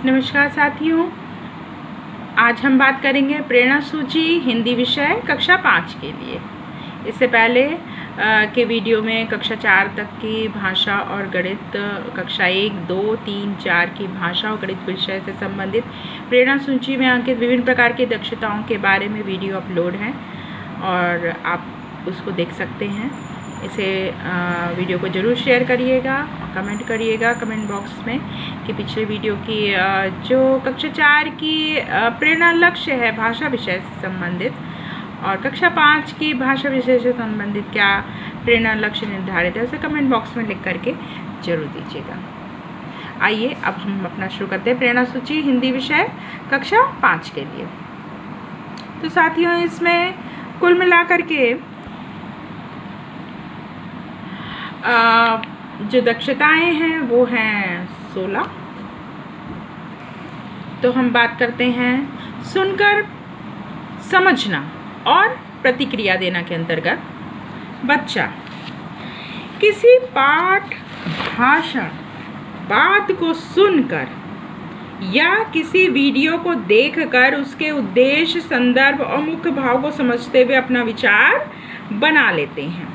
नमस्कार साथियों, आज हम बात करेंगे प्रेरणा सूची हिंदी विषय कक्षा 5 के लिए। इससे पहले के वीडियो में कक्षा 4 तक की भाषा और गणित, कक्षा 1, 2, 3, 4 की भाषा और गणित विषय से संबंधित प्रेरणा सूची में अंकित विभिन्न प्रकार की दक्षताओं के बारे में वीडियो अपलोड है और आप उसको देख सकते हैं। इसे वीडियो को ज़रूर शेयर करिएगा, कमेंट करिएगा कमेंट बॉक्स में कि पिछले वीडियो की जो कक्षा 4 की प्रेरणा लक्ष्य है भाषा विषय से संबंधित और कक्षा 5 की भाषा विषय से संबंधित क्या प्रेरणा लक्ष्य निर्धारित है, उसे कमेंट बॉक्स में लिख करके ज़रूर दीजिएगा। आइए अब हम अपना शुरू करते हैं प्रेरणा सूची हिंदी विषय कक्षा 5 के लिए। तो साथियों, इसमें कुल मिलाकर के जो दक्षताएं हैं वो हैं 16। तो हम बात करते हैं सुनकर समझना और प्रतिक्रिया देना के अंतर्गत। बच्चा किसी पाठ, भाषण, बात को सुनकर या किसी वीडियो को देखकर उसके उद्देश्य, संदर्भ और मुख्य भाव को समझते हुए अपना विचार बना लेते हैं।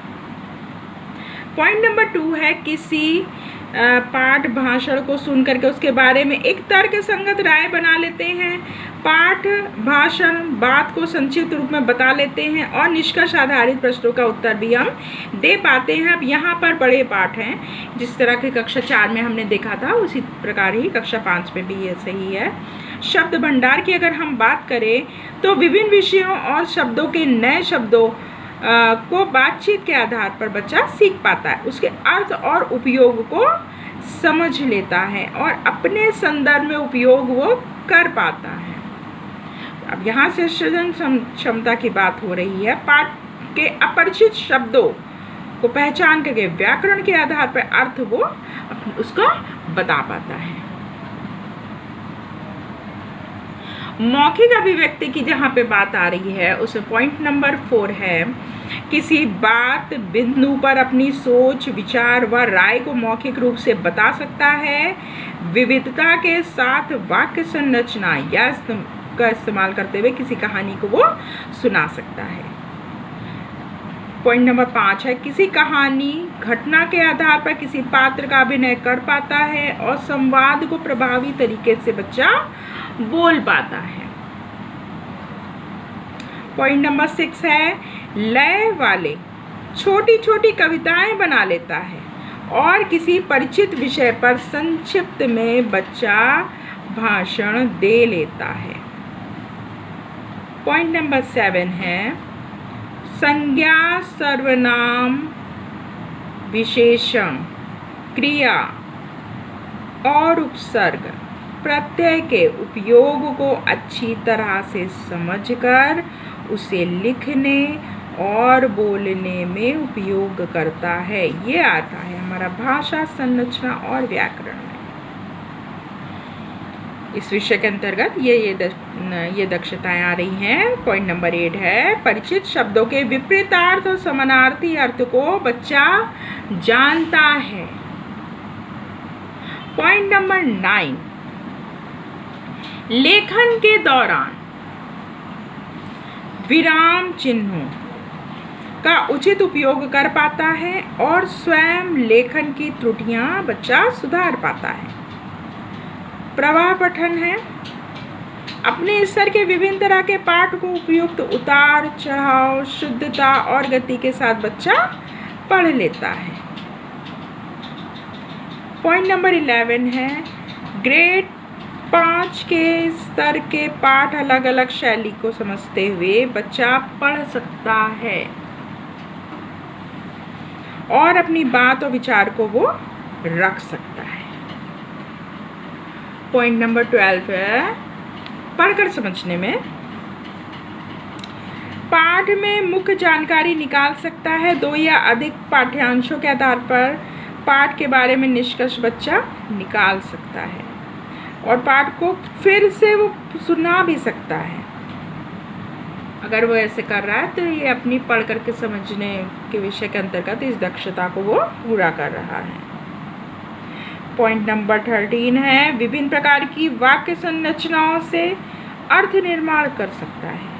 पॉइंट नंबर 2 है किसी पाठ, भाषण को सुन करके उसके बारे में एक तर्क संगत राय बना लेते हैं। पाठ, भाषण, बात को संक्षिप्त रूप में बता लेते हैं और निष्कर्ष आधारित प्रश्नों का उत्तर भी हम दे पाते हैं। अब यहाँ पर बड़े पाठ हैं, जिस तरह के कक्षा 4 में हमने देखा था उसी प्रकार ही कक्षा 5 में भी ये सही है। शब्द भंडार की अगर हम बात करें तो विभिन्न विषयों और शब्दों के नए शब्दों को बातचीत के आधार पर बच्चा सीख पाता है, उसके अर्थ और उपयोग को समझ लेता है और अपने संदर्भ में उपयोग वो कर पाता है। अब यहाँ से सृजन क्षमता की बात हो रही है। पाठ के अपरिचित शब्दों को पहचान करके व्याकरण के आधार पर अर्थ वो उसको बता पाता है। मौखिक अभिव्यक्ति की जहाँ पे बात आ रही है उसमें पॉइंट नंबर 4 है किसी बात, बिंदु पर अपनी सोच, विचार व राय को मौखिक रूप से बता सकता है। विविधता के साथ वाक्य संरचना या का इस्तेमाल करते हुए किसी कहानी को वो सुना सकता है। पॉइंट नंबर 5 है किसी कहानी, घटना के आधार पर किसी पात्र का अभिनय कर पाता है और संवाद को प्रभावी तरीके से बच्चा बोल पाता है। पॉइंट नंबर 6 है लय वाले छोटी छोटी कविताएं बना लेता है और किसी परिचित विषय पर संक्षिप्त में बच्चा भाषण दे लेता है। पॉइंट नंबर 7 है संज्ञा, सर्वनाम, विशेषण, क्रिया और उपसर्ग प्रत्यय के उपयोग को अच्छी तरह से समझकर उसे लिखने और बोलने में उपयोग करता है। ये आता है हमारा भाषा, संरचना और व्याकरण में। इस विषय के अंतर्गत ये दक्षताएं आ रही हैं। पॉइंट नंबर 8 है परिचित शब्दों के विपरीतार्थ और समानार्थी अर्थ को बच्चा जानता है। पॉइंट नंबर 9 लेखन के दौरान विराम चिन्हों का उचित उपयोग कर पाता है और स्वयं लेखन की त्रुटियां बच्चा सुधार पाता है। प्रवाह पठन है अपने स्तर के विभिन्न तरह के पाठ को उपयुक्त उतार चढ़ाव, शुद्धता और गति के साथ बच्चा पढ़ लेता है। पॉइंट नंबर 11 है ग्रेड 5 के स्तर के पाठ अलग अलग शैली को समझते हुए बच्चा पढ़ सकता है और अपनी बात और विचार को वो रख सकता है। पॉइंट नंबर 12 है पढ़कर समझने में पाठ में मुख्य जानकारी निकाल सकता है। 2 या अधिक पाठ्यांशों के आधार पर पाठ के बारे में निष्कर्ष बच्चा निकाल सकता है और पाठ को फिर से वो सुना भी सकता है। अगर वो ऐसे कर रहा है तो ये अपनी पढ़ करके समझने के विषय के अंतर्गत इस दक्षता को वो पूरा कर रहा है। पॉइंट नंबर 13 है, विभिन्न प्रकार की वाक्य संरचनाओं से अर्थ निर्माण कर सकता है।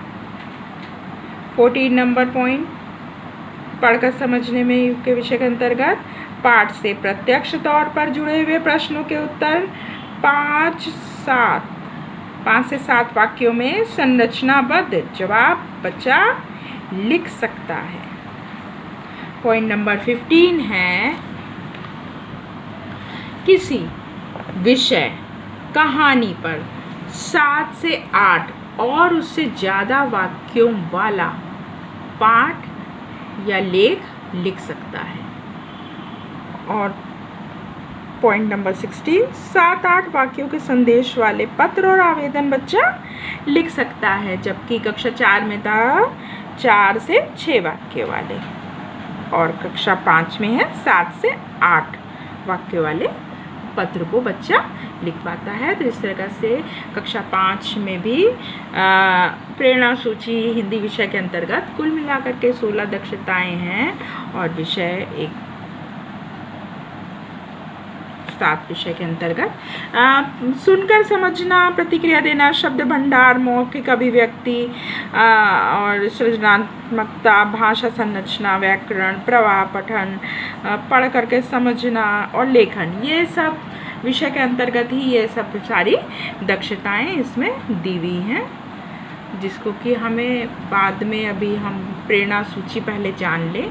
14 नंबर पॉइंट, पढ़कर समझने में के विषय के अंतर्गत पाठ से प्रत्यक्ष तौर पर जुड़े हुए प्रश्नों के उत्तर 5 से 7 वाक्यों में संरचनाबद्ध जवाब बच्चा लिख सकता है। पॉइंट नंबर 15 है, किसी विषय कहानी पर 7 से 8 और उससे ज़्यादा वाक्यों वाला पाठ या लेख लिख सकता है। और पॉइंट नंबर 16, 7-8 वाक्यों के संदेश वाले पत्र और आवेदन बच्चा लिख सकता है, जबकि कक्षा 4 में था 4 से 6 वाक्य वाले, और कक्षा 5 में है 7 से 8 वाक्य वाले पत्र को बच्चा लिख पाता है। तो इस तरह से कक्षा 5 में भी प्रेरणा सूची हिंदी विषय के अंतर्गत कुल मिलाकर के 16 दक्षताएं हैं, और विषय एक 7 विषय के अंतर्गत सुनकर समझना, प्रतिक्रिया देना, शब्द भंडार, मौखिक अभिव्यक्ति और सृजनात्मकता, भाषा संरचना, व्याकरण, प्रवाह, पठन, पढ़ करके समझना और लेखन, ये सब विषय के अंतर्गत ही ये सब सारी दक्षताएं इसमें दी हुई हैं, जिसको कि हमें बाद में अभी हम प्रेरणा सूची पहले जान लें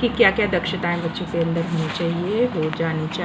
कि क्या क्या दक्षताएं बच्चों के अंदर होनी चाहिए, हो जानी चाहिए।